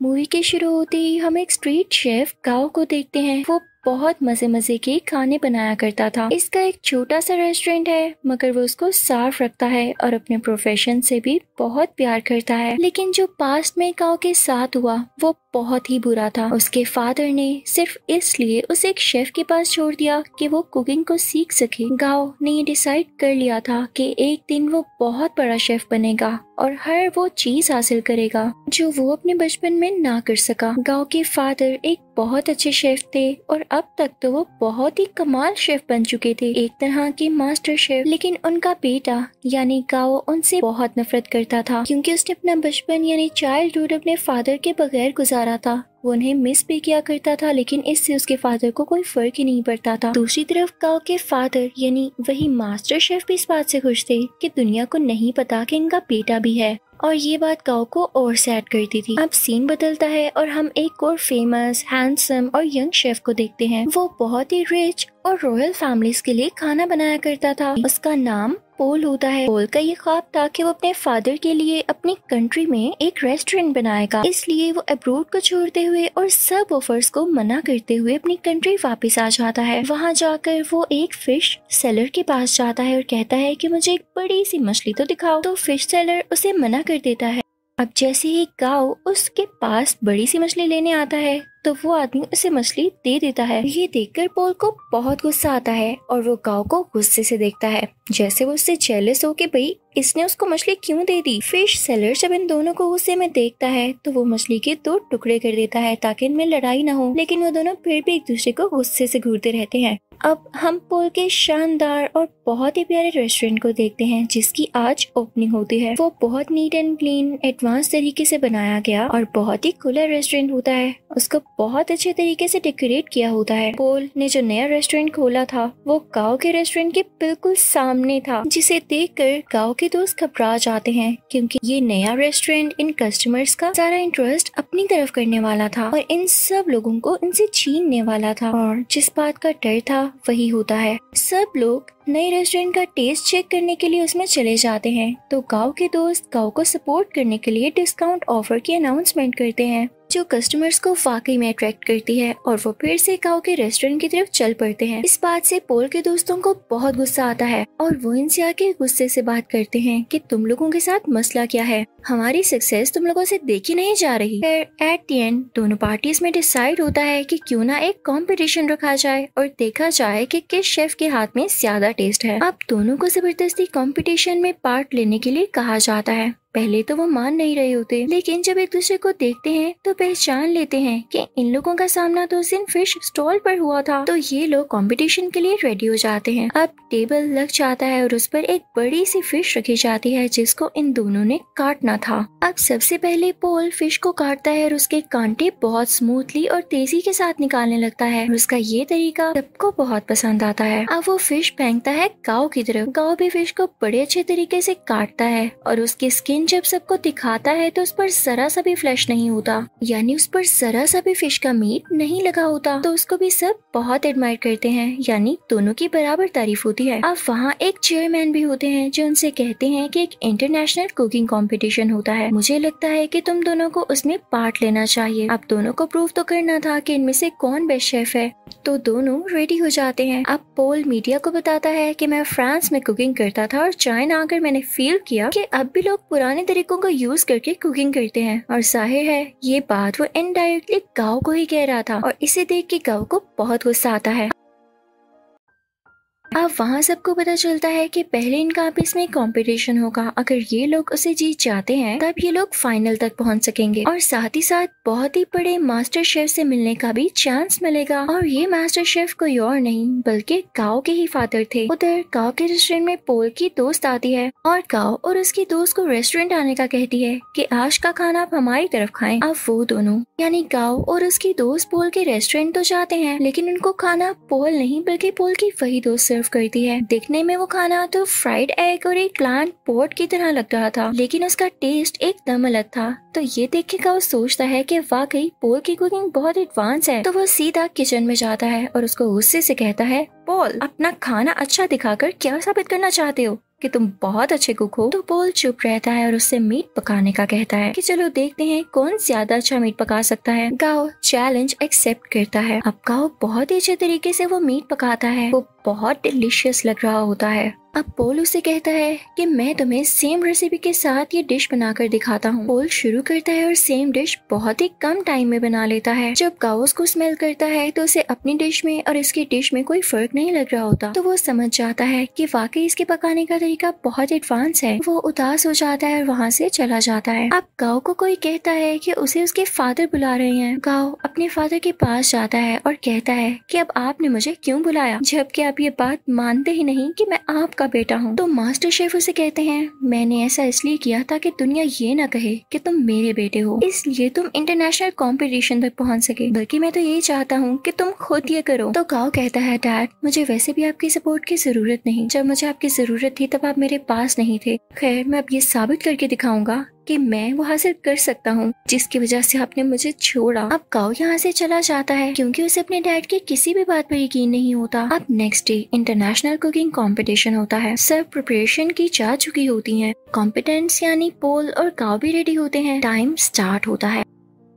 Movie के शुरू होते ही हम एक स्ट्रीट शेफ गाओ को देखते हैं। वो बहुत मजे मजे के खाने बनाया करता था। इसका एक छोटा सा रेस्टोरेंट है, मगर वो उसको साफ रखता है और अपने प्रोफेशन से भी बहुत प्यार करता है। लेकिन जो पास्ट में गाओ के साथ हुआ वो बहुत ही बुरा था। उसके फादर ने सिर्फ इसलिए उसे एक शेफ के पास छोड़ दिया कि वो कुकिंग को सीख सके। गाओ ने ये डिसाइड कर लिया था कि एक दिन वो बहुत बड़ा शेफ बनेगा और हर वो चीज हासिल करेगा जो वो अपने बचपन में ना कर सका। गाओ के फादर एक बहुत अच्छे शेफ थे और अब तक तो वो बहुत ही कमाल शेफ बन चुके थे, एक तरह के मास्टर शेफ। लेकिन उनका बेटा यानी गाओ उनसे बहुत नफरत करता था, क्योंकि उसने अपना बचपन यानी चाइल्डहुड अपने फादर के बगैर गुजारा था। वो उन्हें मिस भी किया करता था, लेकिन इससे उसके फादर को कोई फर्क ही नहीं पड़ता था। दूसरी तरफ गाओ के फादर यानी वही मास्टर शेफ भी इस बात से खुश थे कि दुनिया को नहीं पता कि इनका बेटा भी है, और ये बात गाओ को और सैड करती थी। अब सीन बदलता है और हम एक और फेमस, हैंडसम और यंग शेफ को देखते हैं। वो बहुत ही रिच और रॉयल फैमिलीज के लिए खाना बनाया करता था। उसका नाम पोल होता है। पोल का ये ख्वाब था कि वो अपने फादर के लिए अपनी कंट्री में एक रेस्टोरेंट बनाएगा। इसलिए वो अब्रोड को छोड़ते हुए और सब ऑफर्स को मना करते हुए अपनी कंट्री वापस आ जाता है। वहाँ जाकर वो एक फिश सेलर के पास जाता है और कहता है कि मुझे एक बड़ी सी मछली तो दिखाओ। तो फिश सेलर उसे मना कर देता है। अब जैसे ही गाओ उसके पास बड़ी सी मछली लेने आता है तो वो आदमी उसे मछली दे देता है। ये देखकर पोल को बहुत गुस्सा आता है और वो गाओ को गुस्से से देखता है, जैसे वो उससे जेलस हो कि भाई इसने उसको मछली क्यों दे दी। फिश सेलर जब इन दोनों को गुस्से में देखता है तो वो मछली के 2 टुकड़े कर देता है ताकि इनमें लड़ाई ना हो, लेकिन वो दोनों फिर भी एक दूसरे को गुस्से से घूरते रहते हैं। अब हम पोल के शानदार और बहुत ही प्यारे रेस्टोरेंट को देखते हैं जिसकी आज ओपनिंग होती है। वो बहुत नीट एंड क्लीन एडवांस तरीके से बनाया गया और बहुत ही खुला रेस्टोरेंट होता है। उसको बहुत अच्छे तरीके से डेकोरेट किया होता है। पोल ने जो नया रेस्टोरेंट खोला था वो गाओ के रेस्टोरेंट के बिल्कुल सामने था, जिसे देखकर गाओ के दोस्त घबरा जाते हैं, क्योंकि ये नया रेस्टोरेंट इन कस्टमर्स का सारा इंटरेस्ट अपनी तरफ करने वाला था और इन सब लोगों को इनसे छीनने वाला था। और जिस बात का डर था वही होता है। सब लोग नए रेस्टोरेंट का टेस्ट चेक करने के लिए उसमें चले जाते हैं, तो गाओ के दोस्त गाओ को सपोर्ट करने के लिए डिस्काउंट ऑफर की अनाउंसमेंट करते हैं, जो कस्टमर्स को वाकई में अट्रैक्ट करती है और वो फिर से गाओ के रेस्टोरेंट की तरफ चल पड़ते हैं। इस बात से पोल के दोस्तों को बहुत गुस्सा आता है और वो इनसे आके गुस्से से बात करते हैं कि तुम लोगों के साथ मसला क्या है, हमारी सक्सेस तुम लोगों से देखी नहीं जा रही। फिर एट द एंड दोनों पार्टीज में डिसाइड होता है कि क्यों ना एक कंपटीशन रखा जाए और देखा जाए कि किस शेफ के हाथ में ज्यादा टेस्ट है। अब दोनों को जबरदस्ती कंपटीशन में पार्ट लेने के लिए कहा जाता है। पहले तो वो मान नहीं रहे होते, लेकिन जब एक दूसरे को देखते हैं तो पहचान लेते हैं कि इन लोगों का सामना तो उस दिन फिश स्टॉल पर हुआ था, तो ये लोग कंपटीशन के लिए रेडी हो जाते हैं। अब टेबल लग जाता है और उस पर एक बड़ी सी फिश रखी जाती है जिसको इन दोनों ने काटना था। अब सबसे पहले पोल फिश को काटता है और उसके कांटे बहुत स्मूथली और तेजी के साथ निकालने लगता है और उसका ये तरीका सबको बहुत पसंद आता है। अब वो फिश फेंकता है गाओ की तरफ। गाओ भी फिश को बड़े अच्छे तरीके से काटता है और उसकी स्किन जब सबको दिखाता है तो उस पर जरा सा भी फ्लैश नहीं होता, यानी उस पर जरा सा भी फिश का मीट नहीं लगा होता, तो उसको भी सब बहुत एडमायर करते हैं, यानी दोनों की बराबर तारीफ होती है। अब वहाँ एक चेयरमैन भी होते हैं जो उनसे कहते हैं कि एक इंटरनेशनल कुकिंग कंपटीशन होता है, मुझे लगता है कि तुम दोनों को उसमें पार्ट लेना चाहिए। अब दोनों को प्रूव तो करना था कि इनमें से कौन बेस्ट शेफ है, तो दोनों रेडी हो जाते हैं। अब पोल मीडिया को बताता है कि मैं फ्रांस में कुकिंग करता था और चाइना आकर मैंने फील किया कि अब भी लोग पुराने तरीकों को यूज करके कुकिंग करते हैं, और जाहिर है ये बात वो इनडायरेक्टली गाओ को ही कह रहा था और इसे देख के गाओ को बहुत गुस्सा आता है। अब वहाँ सबको पता चलता है कि पहले इनका आपस में कंपटीशन होगा। अगर ये लोग उसे जीत जाते हैं तब ये लोग फाइनल तक पहुँच सकेंगे और साथ ही साथ बहुत ही बड़े मास्टर शेफ से मिलने का भी चांस मिलेगा। और ये मास्टर शेफ कोई और नहीं बल्कि गाओ के ही फादर थे। उधर गाओ के रेस्टोरेंट में पोल की दोस्त आती है और गाओ और उसकी दोस्त को रेस्टोरेंट आने का कहती है कि आज का खाना आप हमारी तरफ खाएं। अब वो दोनों यानी गाओ और उसकी दोस्त पोल के रेस्टोरेंट तो जाते हैं, लेकिन उनको खाना पोल नहीं बल्कि पोल की वही दोस्त करती है। दिखने में वो खाना तो फ्राइड एग और एक प्लांट पोट की तरह लग रहा था, लेकिन उसका टेस्ट एकदम अलग था। तो ये देख के वो सोचता है कि वाकई पोल की कुकिंग बहुत एडवांस है, तो वो सीधा किचन में जाता है और उसको गुस्से से कहता है, पोल अपना खाना अच्छा दिखाकर क्या साबित करना चाहते हो? कि तुम बहुत अच्छे कुक हो। तो पोल चुप रहता है और उससे मीट पकाने का कहता है कि चलो देखते हैं कौन ज्यादा अच्छा मीट पका सकता है। गाओ चैलेंज एक्सेप्ट करता है। अब गाओ बहुत ही अच्छे तरीके से वो मीट पकाता है, वो बहुत डिलीशियस लग रहा होता है। अब पोल उसे कहता है कि मैं तुम्हें सेम रेसिपी के साथ ये डिश बनाकर दिखाता हूँ। पोल शुरू करता है और सेम डिश बहुत ही कम टाइम में बना लेता है। जब गाओ उसको स्मेल करता है तो उसे अपनी डिश में और इसकी डिश में कोई फर्क नहीं लग रहा होता, तो वो समझ जाता है कि वाकई इसके पकाने का तरीका बहुत एडवांस है। वो उदास हो जाता है और वहाँ से चला जाता है। अब गाओ को कोई कहता है कि उसे उसके फादर बुला रहे हैं। गाओ अपने फादर के पास जाता है और कहता है कि अब आपने मुझे क्यों बुलाया, जबकि आप ये बात मानते ही नहीं कि मैं आपका बेटा हूँ। तो मास्टर शेफ उसे कहते हैं मैंने ऐसा इसलिए किया ताकि दुनिया ये ना कहे कि तुम मेरे बेटे हो, इसलिए तुम इंटरनेशनल कंपटीशन तक पहुँच सके, बल्कि मैं तो यही चाहता हूँ कि तुम खुद ये करो। तो गाओ कहता है डैड मुझे वैसे भी आपकी सपोर्ट की जरूरत नहीं, जब मुझे आपकी जरूरत थी तब आप मेरे पास नहीं थे। खैर मैं अब ये साबित करके दिखाऊंगा कि मैं वो हासिल कर सकता हूँ जिसकी वजह से आपने मुझे छोड़ा। अब गाओ यहाँ से चला जाता है क्योंकि उसे अपने डैड की किसी भी बात पर यकीन नहीं होता। अब next day international cooking competition होता है। सब प्रिपरेशन की जा चुकी होती है। कॉम्पिटेंट्स यानी पोल और गाओ भी रेडी होते हैं। टाइम स्टार्ट होता है।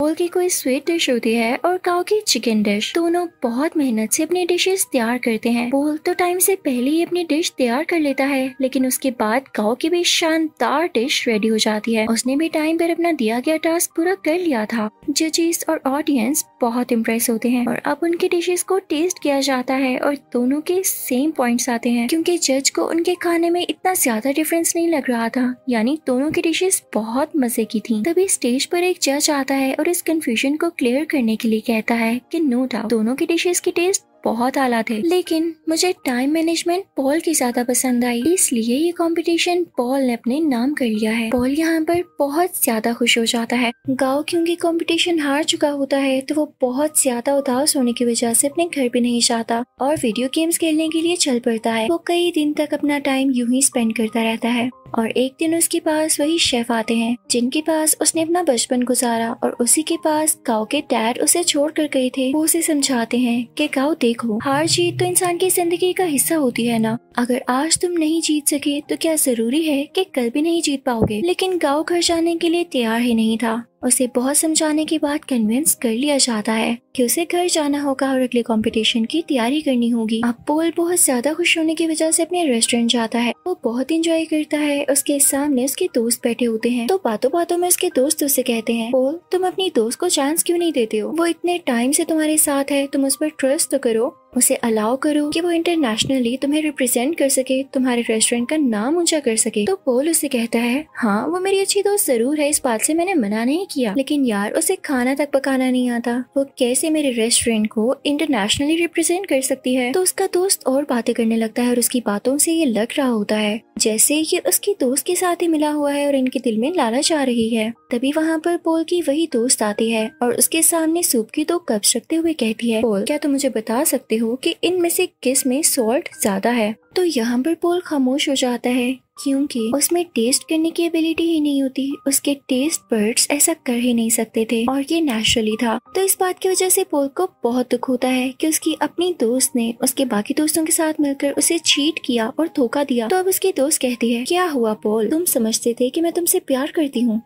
पोल की कोई स्वीट डिश होती है और गाओ की चिकन डिश। दोनों बहुत मेहनत से अपनी डिशेस तैयार करते हैं। पोल तो टाइम से पहले ही अपनी डिश तैयार कर लेता है, लेकिन उसके बाद गाओ की भी शानदार डिश रेडी हो जाती है। उसने भी टाइम पर अपना दिया गया टास्क पूरा कर लिया था। जजेस और ऑडियंस बहुत इम्प्रेस होते हैं और अब उनकी डिशेस को टेस्ट किया जाता है और दोनों के सेम पॉइंट्स आते हैं क्योंकि जज को उनके खाने में इतना ज्यादा डिफरेंस नहीं लग रहा था, यानी दोनों की डिशेस बहुत मजे की थी। तभी स्टेज पर एक जज आता है और इस कंफ्यूजन को क्लियर करने के लिए कहता है कि नो डाउट दोनों की डिशेस की टेस्ट बहुत आला थे, लेकिन मुझे टाइम मैनेजमेंट पॉल की ज्यादा पसंद आई, इसलिए ये कंपटीशन पॉल ने अपने नाम कर लिया है। पॉल यहाँ पर बहुत ज्यादा खुश हो जाता है। गाओ क्योंकि कंपटीशन हार चुका होता है तो वो बहुत ज्यादा उदास होने की वजह से अपने घर भी नहीं जाता और वीडियो गेम्स खेलने के लिए चल पड़ता है। वो कई दिन तक अपना टाइम यूं ही स्पेंड करता रहता है और एक दिन उसके पास वही शेफ आते हैं जिनके पास उसने अपना बचपन गुजारा और उसी के पास गाओ के डैड उसे छोड़ कर गए थे। वो उसे समझाते हैं कि गाओ देखो, हार जीत तो इंसान की जिंदगी का हिस्सा होती है ना। अगर आज तुम नहीं जीत सके तो क्या जरूरी है कि कल भी नहीं जीत पाओगे। लेकिन गाओ घर जाने के लिए तैयार ही नहीं था। उसे बहुत समझाने के बाद कन्विंस कर लिया जाता है कि उसे घर जाना होगा और अगले कंपटीशन की तैयारी करनी होगी। अब पोल बहुत ज्यादा खुश होने की वजह से अपने रेस्टोरेंट जाता है। वो बहुत एंजॉय करता है। उसके सामने उसके दोस्त बैठे होते हैं तो बातों बातों में उसके दोस्त उससे कहते हैं पोल तुम अपनी दोस्त को चांस क्यों नहीं देते हो, वो इतने टाइम से तुम्हारे साथ है, तुम उस पर ट्रस्ट तो करो, उसे अलाउ करो कि वो इंटरनेशनली तुम्हें रिप्रेजेंट कर सके, तुम्हारे रेस्टोरेंट का नाम ऊंचा कर सके। तो पोल उसे कहता है हाँ वो मेरी अच्छी दोस्त जरूर है, इस बात से मैंने मना नहीं किया, लेकिन यार उसे खाना तक पकाना नहीं आता, वो कैसे मेरे रेस्टोरेंट को इंटरनेशनली रिप्रेजेंट कर सकती है। तो उसका दोस्त और बातें करने लगता है और उसकी बातों से ये लग रहा होता है जैसे ये उसकी दोस्त के साथ ही मिला हुआ है और इनके दिल में लालच आ रही है। तभी वहाँ पर पोल की वही दोस्त आती है और उसके सामने सूप की 2 कप्स रखते हुए कहती है पोल क्या तुम मुझे बता सकते हो कि इनमें से किस में सॉल्ट ज्यादा है। तो यहाँ पर पोल खामोश हो जाता है क्योंकि उसमें टेस्ट करने की एबिलिटी ही नहीं होती, उसके टेस्ट बर्ड्स ऐसा कर ही नहीं सकते थे और ये नेचुरली था। तो इस बात की वजह से पोल को बहुत दुख होता है कि उसकी अपनी दोस्त ने उसके बाकी दोस्तों के साथ मिलकर उसे चीट किया और धोखा दिया। तो अब उसकी दोस्त कहती है क्या हुआ पोल, तुम समझते थे कि मैं तुमसे प्यार करती हूँ।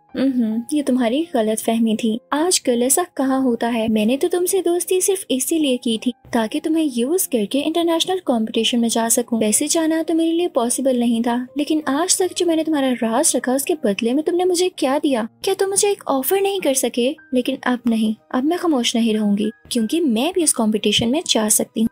ये तुम्हारी गलत फहमी थी, आजकल ऐसा कहाँ होता है। मैंने तो तुमसे दोस्ती सिर्फ इसीलिए की थी ताकि तुम्हें यूज करके इंटरनेशनल कंपटीशन में जा सकूं। वैसे जाना तो मेरे लिए पॉसिबल नहीं था, लेकिन आज तक जो मैंने तुम्हारा राज रखा उसके बदले में तुमने मुझे क्या दिया। क्या तुम मुझे एक ऑफर नहीं कर सके। लेकिन अब नहीं, अब मैं खामोश नहीं रहूंगी क्योंकि मैं भी इस कंपटीशन में जा सकती हूँ।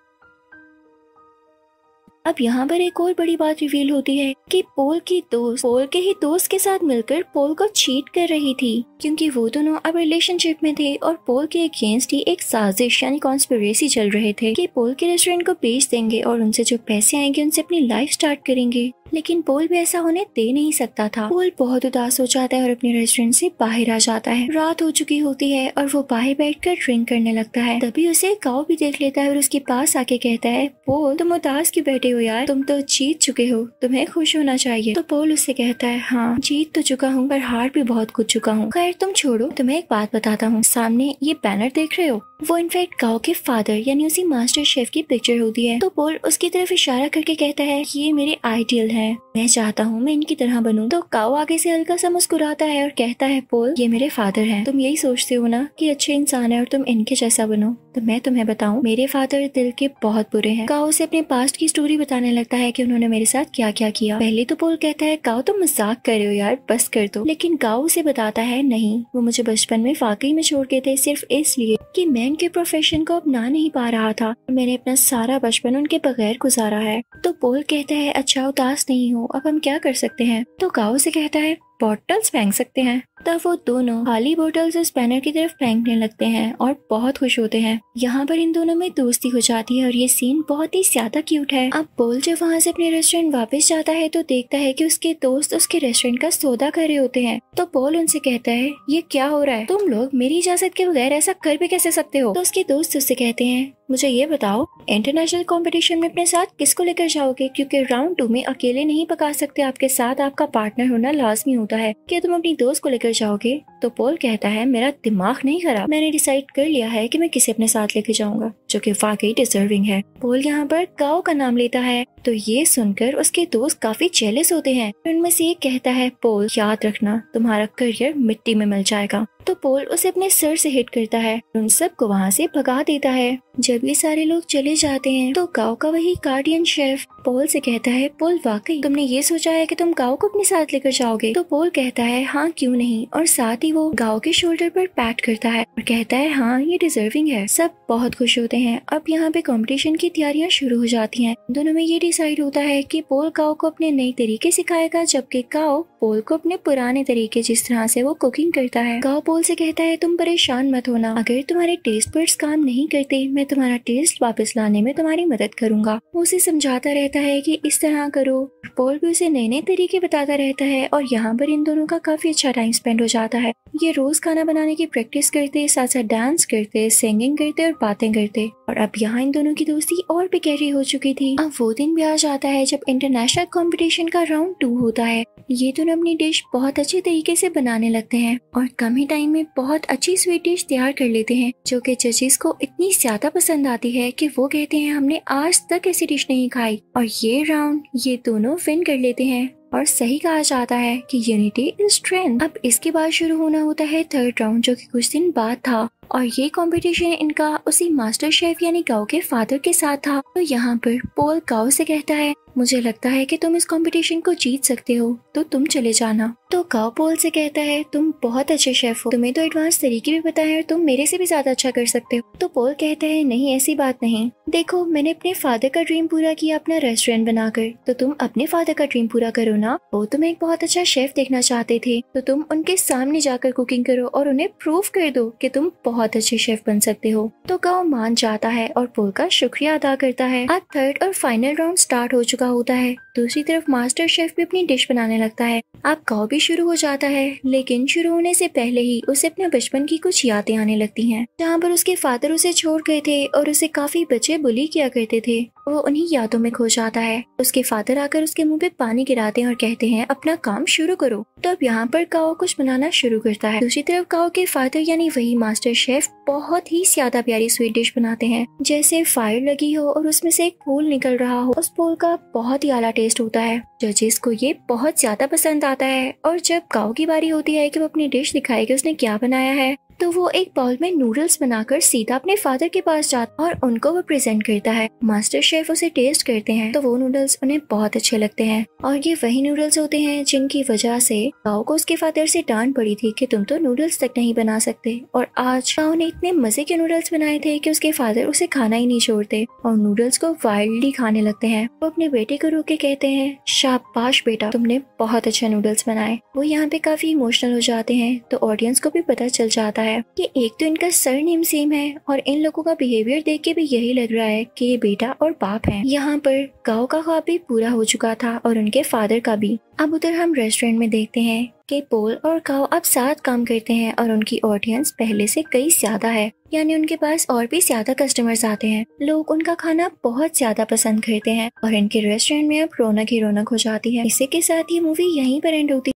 अब यहाँ पर एक और बड़ी बात रिवील होती है कि पोल की दोस्त पोल के ही दोस्त के साथ मिलकर पोल को चीट कर रही थी क्योंकि वो दोनों अब रिलेशनशिप में थे और पोल के अगेंस्ट ही एक साजिश यानी कॉन्स्पिरेसी चल रहे थे कि पोल के रेस्टोरेंट को बेच देंगे और उनसे जो पैसे आएंगे उनसे अपनी लाइफ स्टार्ट करेंगे। लेकिन पोल भी ऐसा होने दे नहीं सकता था। पोल बहुत उदास हो जाता है और अपने रेस्टोरेंट से बाहर आ जाता है। रात हो चुकी होती है और वो बाहर बैठकर ड्रिंक करने लगता है। तभी उसे गाओ भी देख लेता है और उसके पास आके कहता है पोल तुम उदास क्यों बैठे हो यार, तुम तो जीत चुके हो, तुम्हें खुश होना चाहिए। तो पोल उससे कहता है हाँ जीत तो चुका हूँ पर हार भी बहुत कुछ चुका हूँ। खैर तुम छोड़ो, तुम्हें एक बात बताता हूँ, सामने ये बैनर देख रहे हो, वो इनफैक्ट गाओ के फादर यानी उसी मास्टर शेफ की पिक्चर होती है। तो पोल उसकी तरफ इशारा करके कहता है ये मेरे आइडियल है, मैं चाहता हूँ मैं इनकी तरह बनूं। तो गाओ आगे से हल्का सा मुस्कुराता है और कहता है पोल ये मेरे फादर हैं, तुम यही सोचते हो ना कि अच्छे इंसान है और तुम इनके जैसा बनो, तो मैं तुम्हें बताऊं मेरे फादर दिल के बहुत बुरे हैं। गाओ उसे अपने पास्ट की स्टोरी बताने लगता है कि उन्होंने मेरे साथ क्या क्या किया। पहले तो पोल कहता है गाओ तुम मजाक कर रहे हो यार, बस कर दो। लेकिन गाओ उसे बताता है नहीं, वो मुझे बचपन में वाकई में छोड़ गए थे सिर्फ इसलिए कि मैं उनके प्रोफेशन को अपना नहीं पा रहा था। मैंने अपना सारा बचपन उनके बगैर गुजारा है। तो पोल कहता है अच्छा उदास नहीं हो, अब हम क्या कर सकते हैं। तो गाओ से कहता है बॉटल्स फेंक सकते हैं। तब वो दोनों खाली बोतल्स उस बैनर की तरफ फेंकने लगते हैं और बहुत खुश होते हैं। यहाँ पर इन दोनों में दोस्ती हो जाती है और ये सीन बहुत ही ज्यादा क्यूट है। अब पोल जब वहाँ से अपने रेस्टोरेंट वापस जाता है तो देखता है कि उसके दोस्त उसके रेस्टोरेंट का सौदा कर रहे होते हैं। तो पोल उनसे कहता है ये क्या हो रहा है, तुम लोग मेरी इजाजत के बगैर ऐसा कर भी कैसे सकते हो। तो उसके दोस्त उससे कहते हैं मुझे ये बताओ इंटरनेशनल कंपटीशन में अपने साथ किसको लेकर जाओगे, क्योंकि राउंड 2 में अकेले नहीं पका सकते, आपके साथ आपका पार्टनर होना लाजमी होता है। क्या तुम अपनी दोस्त को लेकर जाओगे। तो पोल कहता है मेरा दिमाग नहीं खराब, मैंने डिसाइड कर लिया है कि मैं किसे अपने साथ लेकर जाऊंगा जो कि वाकई डिजर्विंग है। पोल यहाँ पर गाओ का नाम लेता है। तो ये सुनकर उसके दोस्त काफी जेलस होते हैं। उनमें से एक कहता है पोल याद रखना तुम्हारा करियर मिट्टी में मिल जाएगा। तो पोल उसे अपने सर से हिट करता है, उन सबको वहाँ से भगा देता है। जब ये सारे लोग चले जाते हैं तो गाओ का वही गार्डियन शेफ पोल से कहता है पोल वाकई तुमने ये सोचा है कि तुम गाओ को अपने साथ लेकर जाओगे। तो पोल कहता है हाँ क्यों नहीं, और साथ ही वो गाओ के शोल्डर पर पैट करता है और कहता है हाँ ये डिजर्विंग है। सब बहुत खुश होते हैं। अब यहाँ पे कंपटीशन की तैयारियां शुरू हो जाती हैं। दोनों में ये डिसाइड होता है कि पोल गाओ को अपने नए तरीके सिखाएगा, जबकि गाओ पोल को अपने पुराने तरीके जिस तरह से वो कुकिंग करता है। गाओ पोल से कहता है तुम परेशान मत होना, अगर तुम्हारे टेस्ट बड्स काम नहीं करते मैं तुम्हारा टेस्ट वापस लाने में तुम्हारी मदद करूंगा। वो उसे समझाता रहता है कि इस तरह करो। पोल भी उसे नए नए तरीके बताता रहता है और यहाँ पर इन दोनों का काफी अच्छा टाइम स्पेंड हो जाता है। ये रोज खाना बनाने की प्रैक्टिस करते, साथ साथ डांस करते, सिंगिंग करते और बातें करते। और अब यहाँ इन दोनों की दोस्ती और भी गहरी हो चुकी थी। अब वो दिन भी आ जाता है जब इंटरनेशनल कंपटीशन का राउंड 2 होता है। ये दोनों अपनी डिश बहुत अच्छे तरीके से बनाने लगते हैं और कम ही टाइम में बहुत अच्छी स्वीट डिश तैयार कर लेते हैं, जो कि जजेस को इतनी ज्यादा पसंद आती है कि वो कहते हैं हमने आज तक ऐसी डिश नहीं खाई। और ये राउंड ये दोनों विन कर लेते हैं। और सही कहा जाता है कि यूनिटी इज स्ट्रेंथ। अब इसके बाद शुरू होना होता है थर्ड राउंड, जो कि कुछ दिन बाद था। और ये कंपटीशन इनका उसी मास्टर शेफ यानी गाओ के फादर के साथ था। तो यहाँ पर पोल गाओ से कहता है मुझे लगता है कि तुम इस कंपटीशन को जीत सकते हो, तो तुम चले जाना। तो गाओ पोल से कहता है तुम बहुत अच्छे शेफ हो, तुम्हें तो एडवांस तरीके भी पता है और तुम मेरे से भी ज्यादा अच्छा कर सकते हो। तो पोल कहता है नहीं ऐसी बात नहीं, देखो मैंने अपने फादर का ड्रीम पूरा किया अपना रेस्टोरेंट बनाकर, तो तुम अपने फादर का ड्रीम पूरा करो ना। वो तुम्हें एक बहुत अच्छा शेफ देखना चाहते थे, तो तुम उनके सामने जाकर कुकिंग करो और उन्हें प्रूव कर दो कि तुम बहुत अच्छे शेफ बन सकते हो। तो गाओ मान जाता है और पोल का शुक्रिया अदा करता है। अब थर्ड और फाइनल राउंड स्टार्ट हो चुका होता है। दूसरी तरफ मास्टर शेफ भी अपनी डिश बनाने लगता है। अब गाओ भी शुरू हो जाता है, लेकिन शुरू होने से पहले ही उसे अपने बचपन की कुछ यादें आने लगती हैं, जहाँ पर उसके फादर उसे छोड़ गए थे और उसे काफी बच्चे बुली किया करते थे। वो उन्हीं यादों में खो जाता है। उसके फादर आकर उसके मुंह पे पानी गिराते हैं और कहते हैं अपना काम शुरू करो। तो अब यहाँ पर गाओ कुछ बनाना शुरू करता है। दूसरी तरफ गाओ के फादर यानी वही मास्टर शेफ बहुत ही ज्यादा प्यारी स्वीट डिश बनाते हैं, जैसे फायर लगी हो और उसमें से एक फूल निकल रहा हो। उस फूल का बहुत ही आला टेस्ट होता है। जजेस को ये बहुत ज्यादा पसंद आता है। और जब गाओ की बारी होती है कि वो अपनी डिश दिखाए कि उसने क्या बनाया है, तो वो एक बाउल में नूडल्स बनाकर सीधा अपने फादर के पास जाता और उनको वो प्रेजेंट करता है। मास्टर शेफ उसे टेस्ट करते हैं तो वो नूडल्स उन्हें बहुत अच्छे लगते हैं। और ये वही नूडल्स होते हैं जिनकी वजह से गाओ को उसके फादर से डांट पड़ी थी कि तुम तो नूडल्स तक नहीं बना सकते। और आज गाओ ने इतने मजे के नूडल्स बनाए थे कि उसके फादर उसे खाना ही नहीं छोड़ते और नूडल्स को वाइल्डली खाने लगते हैं। वो अपने बेटे को रोक के कहते हैं शाबाश बेटा, तुमने बहुत अच्छा नूडल्स बनाए। वो यहाँ पे काफी इमोशनल हो जाते हैं। तो ऑडियंस को भी पता चल जाता है कि एक तो इनका सरनेम सेम है और इन लोगों का बिहेवियर देख के भी यही लग रहा है कि ये बेटा और बाप हैं। यहाँ पर गाओ का ख्वाब भी पूरा हो चुका था और उनके फादर का भी। अब उधर हम रेस्टोरेंट में देखते हैं कि पोल और गाओ अब साथ काम करते हैं और उनकी ऑडियंस पहले से कई ज्यादा है, यानी उनके पास और भी ज्यादा कस्टमर्स आते हैं। लोग उनका खाना बहुत ज्यादा पसंद करते हैं और इनके रेस्टोरेंट में अब रौनक ही रौनक हो जाती है। इसी के साथ ये मूवी यहीं पर एंड होती है।